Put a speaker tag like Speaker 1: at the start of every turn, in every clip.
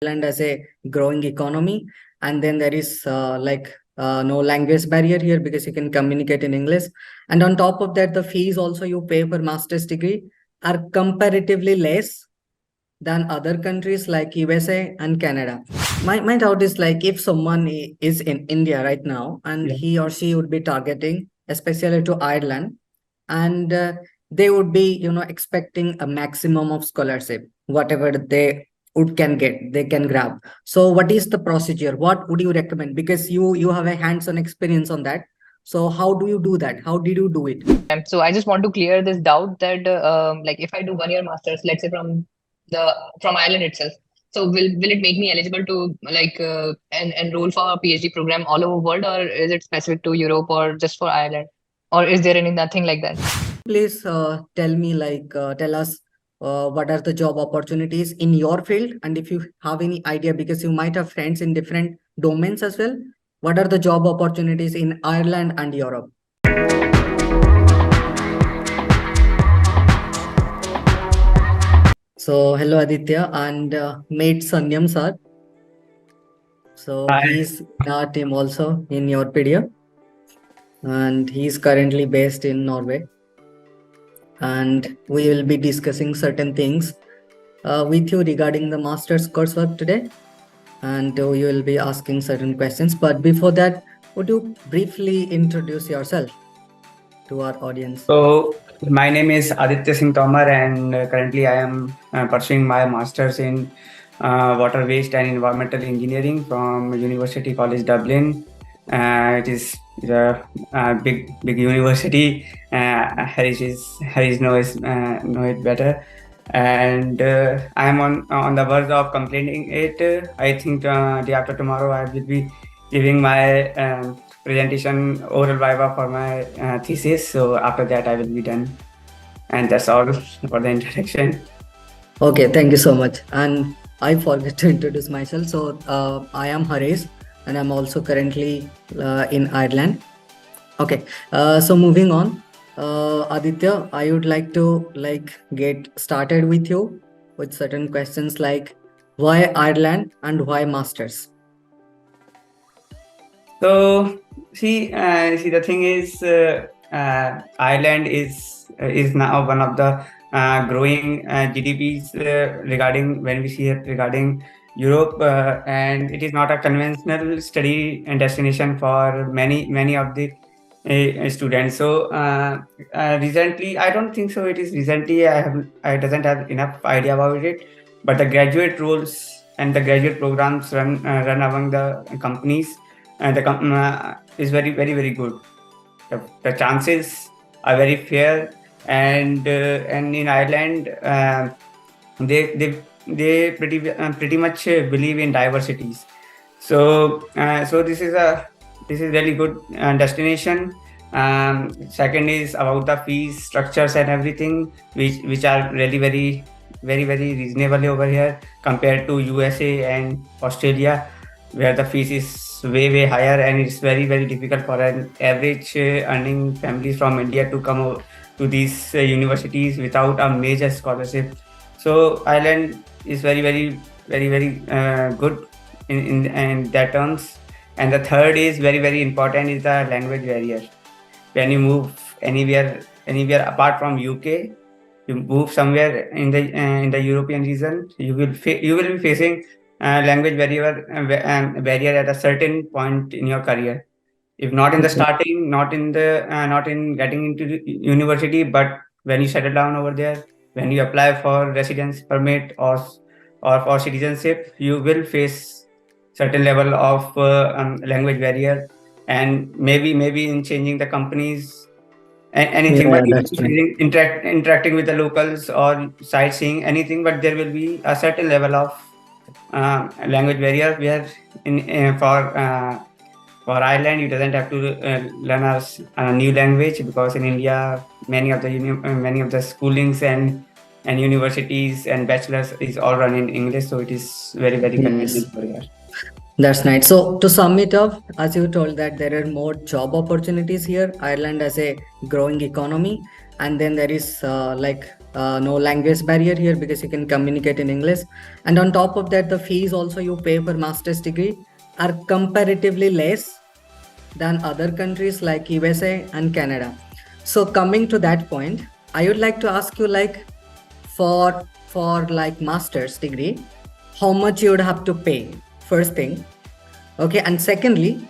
Speaker 1: Ireland as a growing economy, and then there is no language barrier here because you can communicate in English. And on top of that, the fees also you pay for master's degree are comparatively less than other countries like USA and Canada. My doubt is like if someone is in India right now and he or she would be targeting especially to Ireland, and they would be expecting a maximum of scholarship, whatever they would can get, they can grab. So what is the procedure? What would you recommend? Because you have a hands-on experience on that. So how do you do that? How did you do it?
Speaker 2: So I just want to clear this doubt that like if I do 1 year masters, let's say from Ireland itself, so will it make me eligible to like enroll for a PhD program all over world, or is it specific to Europe or just for Ireland, or is there any nothing like that?
Speaker 1: Please tell us what are the job opportunities in your field, and if you have any idea, because you might have friends in different domains as well, what are the job opportunities in Ireland and Europe? So hello Aditya, and meet Sanyam sir. So
Speaker 3: Hi.
Speaker 1: he's in our team also in YourPedia, and he's currently based in Norway. And we will be discussing certain things with you regarding the master's coursework today, and we will be asking certain questions. But before that, would you briefly introduce yourself to our audience?
Speaker 3: So my name is Aditya Singh Tomar, and currently I am pursuing my master's in water waste and environmental engineering from University College Dublin. It is a big university. Harris know it better, and I am on the verge of completing it. I think day after tomorrow I will be giving my presentation oral viva for my thesis. So after that I will be done, and that's all for the introduction.
Speaker 1: Okay, thank you so much. And I forgot to introduce myself. So I am Haresh, and I'm also currently in Ireland. Okay, so moving on, Aditya, I would like to get started with you with certain questions like why Ireland and why masters?
Speaker 3: So the thing is, Ireland is now one of the growing GDPs regarding when we see it regarding Europe, and it is not a conventional study and destination for many of the students. So recently, I don't think so. It is recently. I doesn't have enough idea about it, but the graduate roles and the graduate programs run among the companies, and is very good. The chances are very fair, and in Ireland, they pretty much believe in diversities. So this is really good destination. Second is about the fees structures and everything, which are really very reasonable over here compared to USA and Australia, where the fees is way higher, and it's very difficult for an average earning families from India to come to these universities without a major scholarship. So Ireland is very good in that terms. And the third is very important is the language barrier. When you move anywhere apart from UK, you move somewhere in the European region, you will be facing language barrier at a certain point in your career. If not in the starting, not in getting into the university, but when you settle down over there, when you apply for residence permit or for citizenship, you will face certain level of language barrier, and maybe in changing the companies and anything, but
Speaker 1: Yeah, that's true.
Speaker 3: interacting with the locals or sightseeing anything, but there will be a certain level of language barrier where for Ireland you doesn't have to learn a new language, because in India many of the schoolings and universities and bachelors is all run in English, so it is very
Speaker 1: Yes.
Speaker 3: convenient for here.
Speaker 1: That's nice. So to sum it up, as you told that there are more job opportunities here, Ireland as a growing economy, and then there is no language barrier here because you can communicate in English. And on top of that, the fees also you pay per master's degree are comparatively less than other countries like USA and Canada. So coming to that point, I would like to ask you, like, for like master's degree, how much you would have to pay, first thing. Okay, and secondly,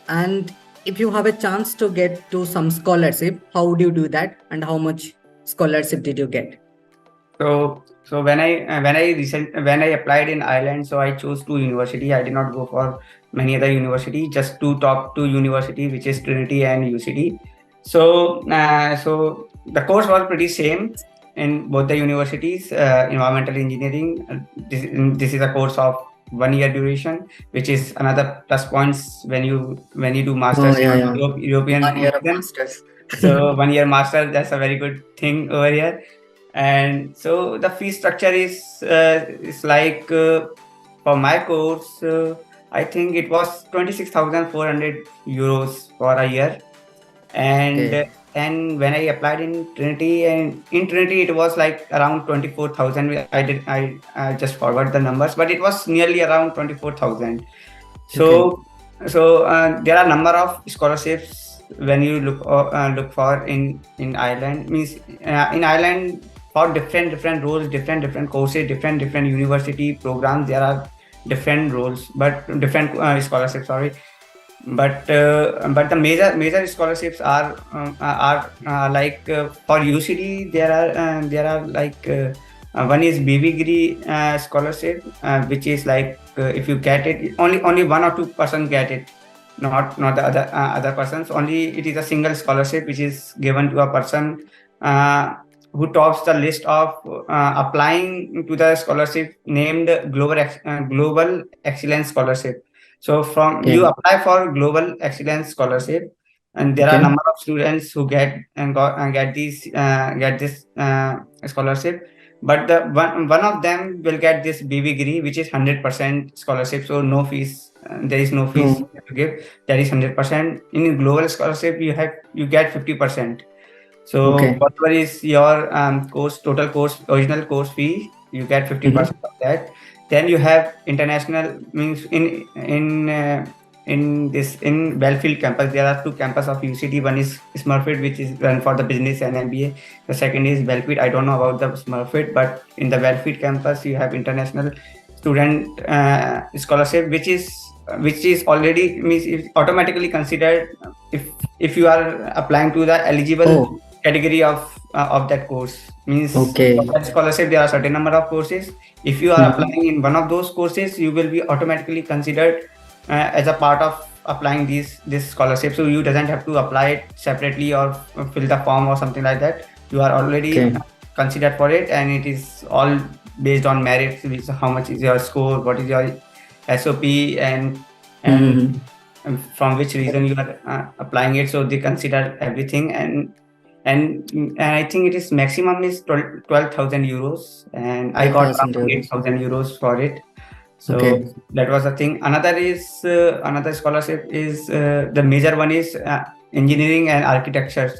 Speaker 1: and if you have a chance to get to some scholarship, how would you do that, and how much scholarship did you get?
Speaker 3: So when I applied in Ireland, so I chose two university. I did not go for many other university, just two top two university, which is Trinity and UCD. So so the course was pretty same in both the universities. Environmental engineering. This is a course of 1 year duration, which is another plus points when you do masters in European
Speaker 1: 1 year of
Speaker 3: region.
Speaker 1: masters.
Speaker 3: So 1 year master, that's a very good thing over here. And so the fee structure is like for my course, I think it was 26,400 euros for a year. And and when I applied in Trinity, and in Trinity it was like around 24,000. I just forgot the numbers, but it was nearly around 24,000. So there are number of scholarships when you look for in Ireland. Means in Ireland, for different roles, different courses, different university programs, there are different roles, but different scholarships. Sorry, but the major scholarships are like for UCD there are like one is BV scholarship, which is like if you get it, only 1 or 2% get it, not the other persons. Only it is a single scholarship which is given to a person who tops the list of applying to the scholarship named Global Excellence Scholarship. So you apply for Global Excellence Scholarship, and there are a number of students who get this scholarship. But the one of them will get this BV, which is 100% scholarship. So no fees. There is no fees to give. That is 100%. In Global Scholarship, you get 50%. So whatever is your original course fee, you get 50% of that. Then you have international, means in Belfield campus, there are two campus of UCD. One is Smurfit, which is run for the business and MBA. The second is Belfield. I don't know about the Smurfit, but in the Belfield campus, you have international student scholarship, which is already means automatically considered if you are applying to the eligible category of that course. Means for that scholarship there are certain number of courses. If you are applying in one of those courses, you will be automatically considered as a part of applying this scholarship. So you doesn't have to apply it separately or fill the form or something like that. You are already considered for it, and it is all based on merits, which how much is your score, what is your SOP, and from which reason you are applying it. So they consider everything, and I think it is maximum is 12,000 euros, and I got 8,000 euros for it. So that was the thing. Another scholarship is the major one is engineering and architecture.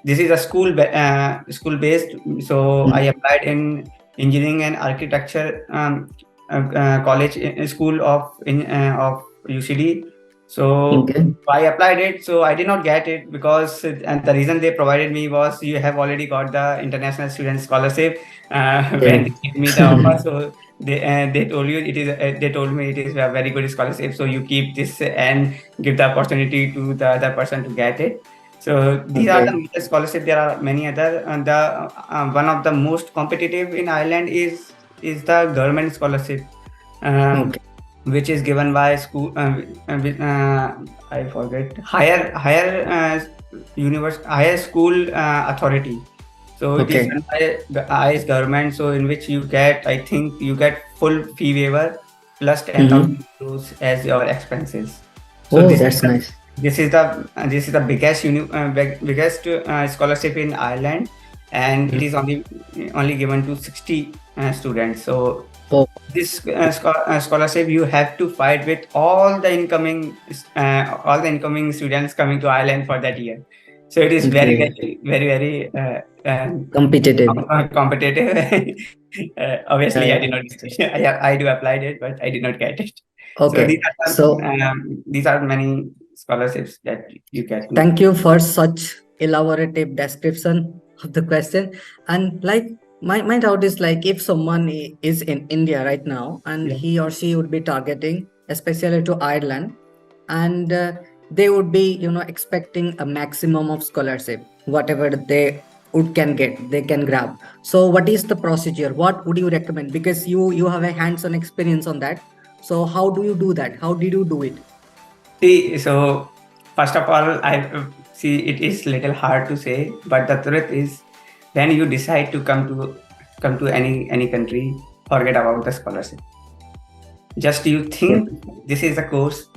Speaker 3: This is a school based. So I applied in engineering and architecture college school of UCD. So I applied it. So I did not get it because and the reason they provided me was you have already got the international student scholarship when they gave me the offer. So they told you it is they told me it is a very good scholarship. So you keep this and give the opportunity to the other person to get it. So these are the major scholarships. There are many other, and the one of the most competitive in Ireland is the government scholarship, which is given by school. I forget higher school authority. So it is done by the IS government. So in which you get, I think you get full fee waiver plus 10,000 euros as your expenses. So that's nice. This is the biggest scholarship in Ireland, and it is only given to 60 students. So this scholarship you have to fight with all the incoming students coming to Ireland for that year. So it is very,
Speaker 1: Okay.
Speaker 3: very, very,
Speaker 1: Competitive.
Speaker 3: competitive. Obviously, I
Speaker 1: Yeah.
Speaker 3: did not get it. I do applied it, but I did not get it. So
Speaker 1: Okay. So
Speaker 3: these are many scholarships that you get.
Speaker 1: thank you for such elaborative description of the question. And like my doubt is like if someone is in India right now and
Speaker 3: Yeah.
Speaker 1: he or she would be targeting especially to Ireland, and they would be expecting a maximum of scholarship, whatever they would can get, they can grab. So what is the procedure? What would you recommend? Because you have a hands-on experience on that. So how do you do that? How did you do it?
Speaker 3: See, so first of all, I see it is little hard to say, but the truth is, when you decide to come to any country, forget about the scholarship. Just you think this is a course,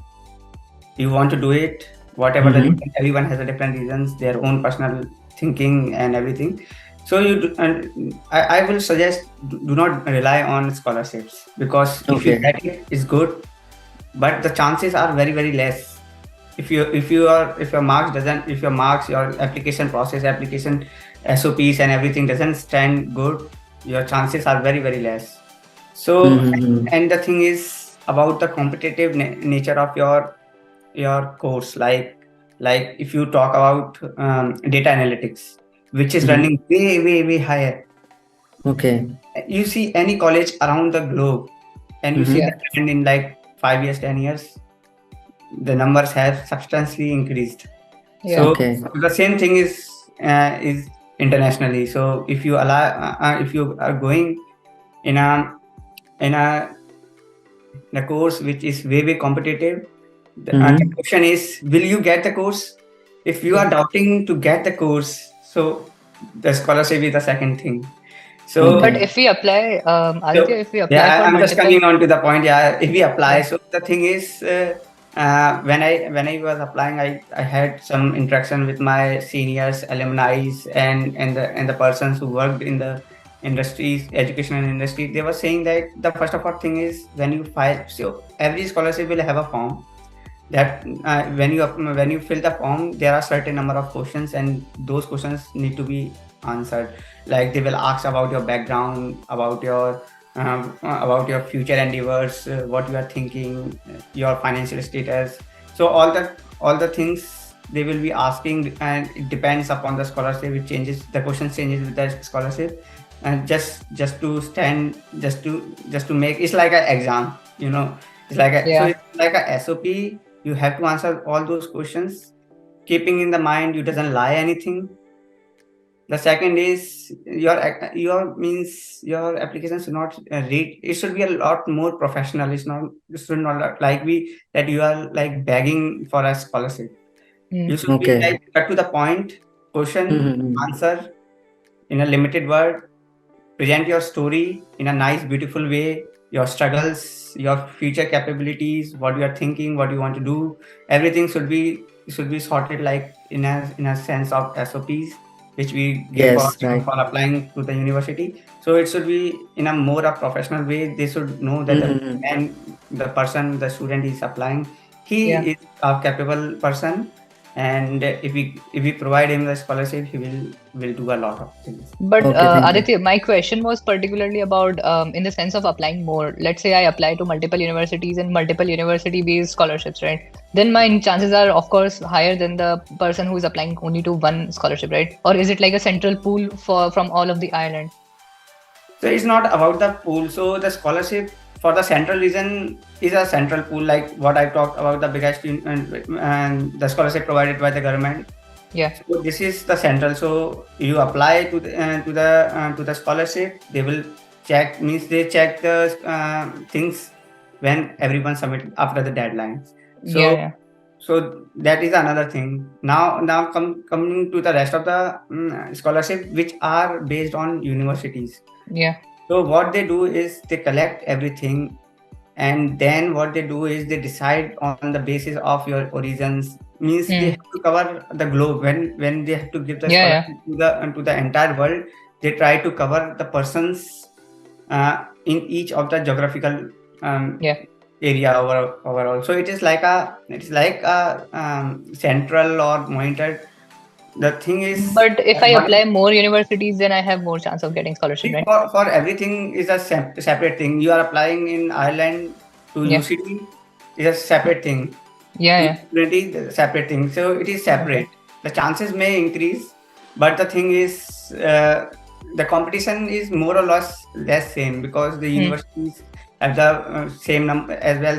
Speaker 3: you want to do it, whatever the reason, everyone has a different reasons, their own personal thinking and everything. So and I will suggest do not rely on scholarships, because if you get it, it's good, but the chances are very, very less. If your marks, your application process, application SOPs and everything doesn't stand good, your chances are very, very less. So and the thing is about the competitive nature of your course, like if you talk about data analytics, which is running way, way, way higher.
Speaker 1: Okay.
Speaker 3: You see any college around the globe, and you see the trend in like 5 years, 10 years, the numbers have substantially increased. So the same thing is internationally. So if you if you are going in a in a in a course which is way, way competitive, the question is, will you get the course? If you are doubting to get the course, so the scholarship is the second thing. So
Speaker 2: but if we apply, Aditya, if we apply for
Speaker 3: I'm just
Speaker 2: multiple,
Speaker 3: coming on to the point. Yeah, if we apply, so the thing is, when I was applying, I had some interaction with my seniors, alumni, and the persons who worked in the industries, educational industry. They were saying that the first of all thing is, when you file, so every scholarship will have a form. That when you fill the form, there are certain number of questions, and those questions need to be answered. Like they will ask about your background, about your future endeavors, what you are thinking, your financial status. So all the things they will be asking, and it depends upon the scholarship. It changes, the question changes with the scholarship, and just to stand, just to make, it's like an exam, it's like so it's like a SOP. You have to answer all those questions, keeping in the mind you doesn't lie anything. The second is your application should not read. It should be a lot more professional. It should not like that you are like begging for a scholarship. You should be like cut to the point, question, answer in a limited word, present your story in a nice, beautiful way, your struggles, your future capabilities, what you are thinking, what you want to do. Everything should be sorted like in a sense of SOPs, which we give for applying to the university. So it should be in a more professional way. They should know that the student is applying, he is a capable person, and if we provide him the scholarship, he will do a lot of things.
Speaker 2: But Aditya, my question was particularly about in the sense of applying more. Let's say I apply to multiple universities and multiple university-based scholarships, right? Then my chances are, of course, higher than the person who is applying only to one scholarship, right? Or is it like a central pool from all of the Ireland?
Speaker 3: So it's not about the pool. So the scholarship for the central region is a central pool, like what I talked about, the biggest and the scholarship provided by the government.
Speaker 2: Yeah.
Speaker 3: So this is the central. So you apply to the scholarship. They will check. Means they check the things when everyone submit after the deadline. So so that is another thing. Now coming to the rest of the scholarship, which are based on universities.
Speaker 2: Yeah.
Speaker 3: So what they do is they collect everything, and then what they do is they decide on the basis of your origins. Means they have to cover the globe. When they have to give the scholarship to the entire world, they try to cover the persons in each of the geographical area overall. So it is like a central or monitored the thing is,
Speaker 2: But if I apply more universities, then I have more chance of getting scholarship, right?
Speaker 3: for everything is a separate thing. You are applying in Ireland to
Speaker 2: Yeah.
Speaker 3: UCD is a separate thing.
Speaker 2: Yeah.
Speaker 3: Trinity, separate thing. So it is separate. The chances may increase, but the thing is, the competition is more or less same, because the universities have the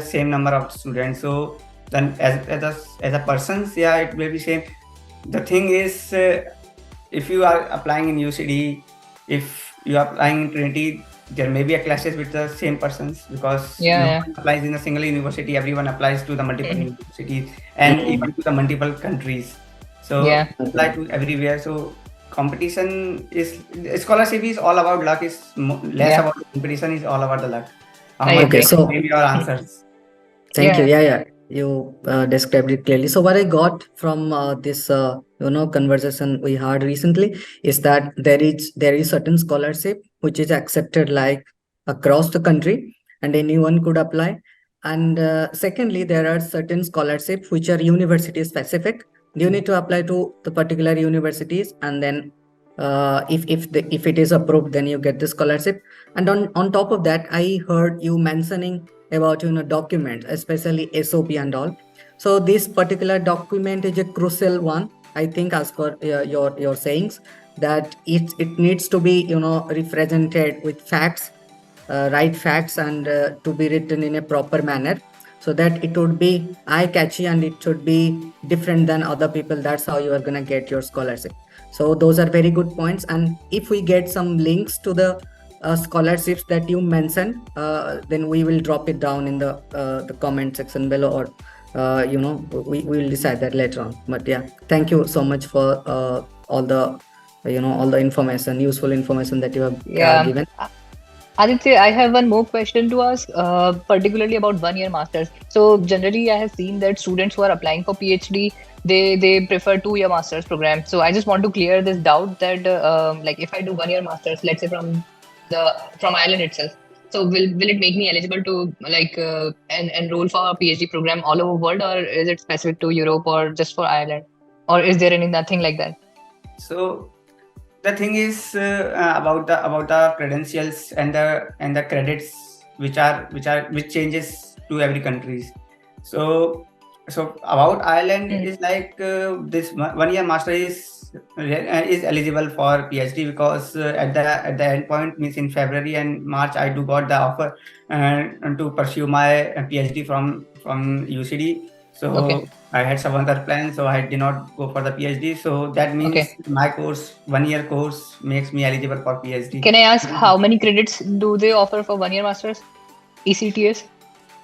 Speaker 3: same number of students. So then, as a person, yeah, it will be same. The thing is, if you are applying in UCD, if you are applying in Trinity, there may be a clashes with the same persons, because no one applies in a single university. Everyone applies to the multiple universities and even to the multiple countries. So apply to everywhere. So competition is, scholarship is all about luck. Is less about the competition. Is all about the luck.
Speaker 1: Okay, so
Speaker 3: maybe your answers.
Speaker 1: Thank you. Yeah. You described it clearly. So what I got from this conversation we had recently is that there is certain scholarship which is accepted like across the country and anyone could apply. And secondly, there are certain scholarships which are university specific. You need to apply to the particular universities, and then if it is approved, then you get the scholarship. And on top of that, I heard you mentioning about documents, especially SOP and all. So this particular document is a crucial one, I think, as per your sayings, that it needs to be represented with facts, right facts, and to be written in a proper manner, so that it would be eye-catchy and it should be different than other people. That's how you are gonna get your scholarship. So those are very good points. And if we get some links to the scholarships that you mentioned, then we will drop it down in the comment section below, or we will decide that later on. But yeah, thank you so much for all the information, useful information that you have given.
Speaker 2: Aditya, I have one more question to ask, particularly about 1 year masters. So generally, I have seen that students who are applying for PhD, they prefer 2 year masters program. So I just want to clear this doubt that like if I do 1 year masters, let's say from Ireland itself, so will it make me eligible to like enroll for a PhD program all over world, or is it specific to Europe or just for Ireland, or is there nothing like that?
Speaker 3: So the thing is about the credentials and the credits which changes to every countries. So about Ireland is like this 1 year master is eligible for PhD, because at the end point, means in February and March, I got the offer to pursue my PhD from UCD. So I had some other plans, so I did not go for the PhD. So that means my course, 1 year course, makes me eligible for PhD.
Speaker 2: Can I ask how many credits do they offer for 1 year masters, ECTS?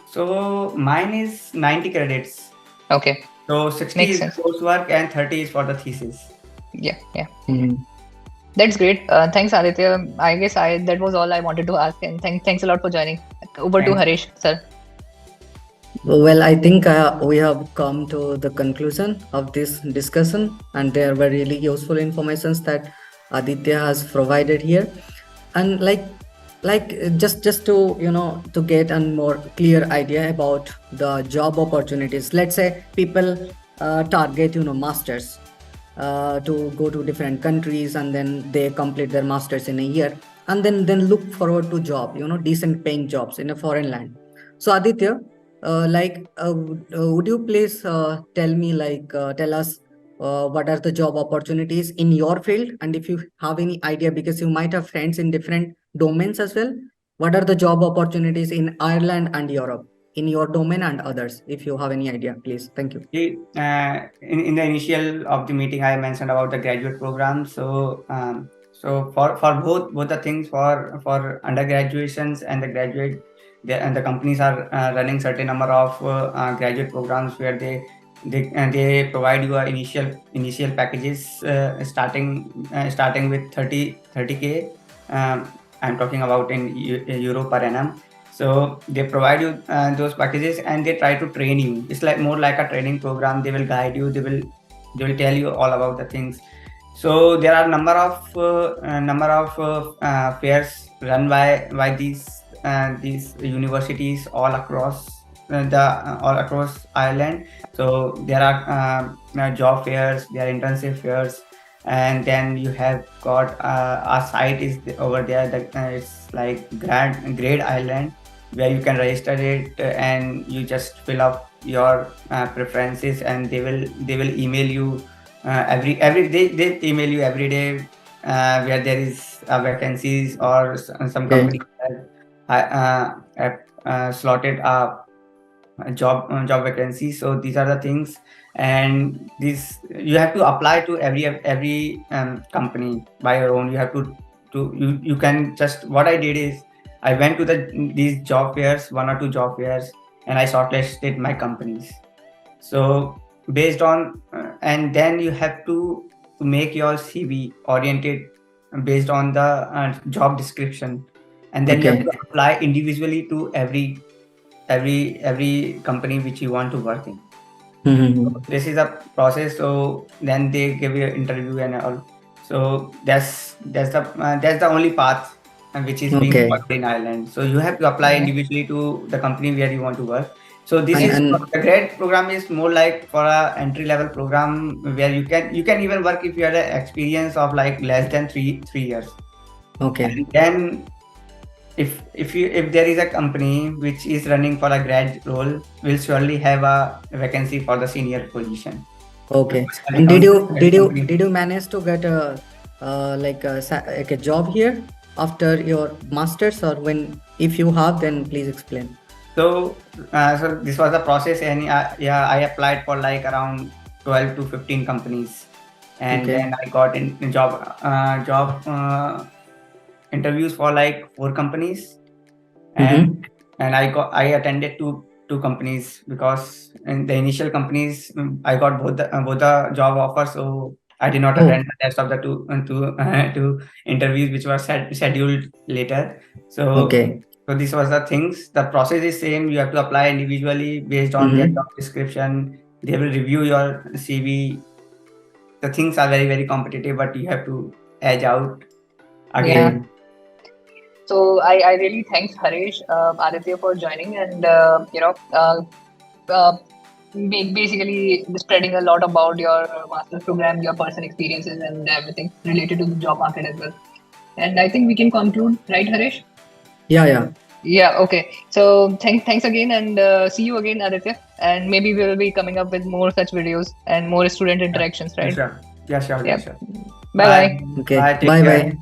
Speaker 3: So mine is 90 credits.
Speaker 2: Okay.
Speaker 3: So 60 is coursework and 30 is for the thesis.
Speaker 2: Yeah. That's great. Thanks, Aditya. I guess that was all I wanted to ask, and thanks a lot for joining. Over to Harish, sir.
Speaker 1: Well, I think we have come to the conclusion of this discussion, and there were really useful informations that Aditya has provided here. And like just to to get a more clear idea about the job opportunities. Let's say people target masters to go to different countries, and then they complete their masters in a year, and then look forward to job, decent paying jobs in a foreign land. So Aditya, would you please tell us what are the job opportunities in your field, and if you have any idea, because you might have friends in different domains as well, what are the job opportunities in Ireland and Europe in your domain and others? If you have any idea, please. Thank you.
Speaker 3: In the initial of the meeting, I mentioned about the graduate program. So for both the things, for undergraduations and the graduate, and the companies are running certain number of graduate programs where they provide you initial packages starting with 30K. I'm talking about in euro per annum. So they provide you those packages, and they try to train you. It's like more like a training program. They will guide you. They will tell you all about the things. So there are number of fairs run by these universities all across Ireland. So there are job fairs, there are internship fairs, and then you have got a site is over there that it's like Grade Island, where you can register it, and you just fill up your preferences, and they will email you every day. They email you every day where there is vacancies, or some
Speaker 1: Okay.
Speaker 3: companies have slotted a job vacancy. So these are the things, and this you have to apply to every company by your own. You have to you can just, what I did is I went to these job fairs, 1 or 2 job fairs, and I shortlisted my companies. So based on and then you have to make your CV oriented based on the job description, and then you have
Speaker 1: Okay.
Speaker 3: to apply individually to every company which you want to work in.
Speaker 1: Mhm.
Speaker 3: This is a process. So then they give you an interview and all. So that's the only path which is being
Speaker 1: Okay.
Speaker 3: followed in Ireland. So you have to apply
Speaker 2: Yeah.
Speaker 3: individually to the company where you want to work. So this is
Speaker 1: And
Speaker 3: the grad program is more like for a entry level program, where you can even work if you had an experience of like less than three years.
Speaker 1: okay.
Speaker 3: And then if there is a company which is running for a grad role, will surely have a vacancy for the senior position.
Speaker 1: Okay.
Speaker 3: Every
Speaker 1: And
Speaker 3: company-
Speaker 1: did you manage to get like a job here after your masters, or when, if you have, then please explain.
Speaker 3: So so this was the process, and yeah, I applied for like around 12 to 15 companies, and
Speaker 1: Okay.
Speaker 3: then I got in job interviews for like 4 companies, and
Speaker 1: Mm-hmm.
Speaker 3: I attended two companies, because in the initial companies I got both the job offers, so I did not
Speaker 1: Oh.
Speaker 3: attend the rest of the two interviews which were scheduled later. So
Speaker 1: Okay.
Speaker 3: so this was the things. The process is same. You have to apply individually based on their job description. They will review your CV. The things are very competitive, but you have to edge out again.
Speaker 1: Okay.
Speaker 2: So I really thanks Harish, Aditya for joining, and basically spreading a lot about your master's program, your personal experiences, and everything related to the job market as well. And I think we can conclude, right, Harish?
Speaker 1: Yeah.
Speaker 2: Yeah. Okay. So thanks again, and see you again, Aditya. And maybe we will be coming up with more such videos and more student interactions, right?
Speaker 3: Sure. Yeah, sure.
Speaker 2: Yeah.
Speaker 3: Sure.
Speaker 2: Bye bye.
Speaker 1: Okay.
Speaker 3: Bye. Take
Speaker 1: Bye
Speaker 3: care.
Speaker 1: bye.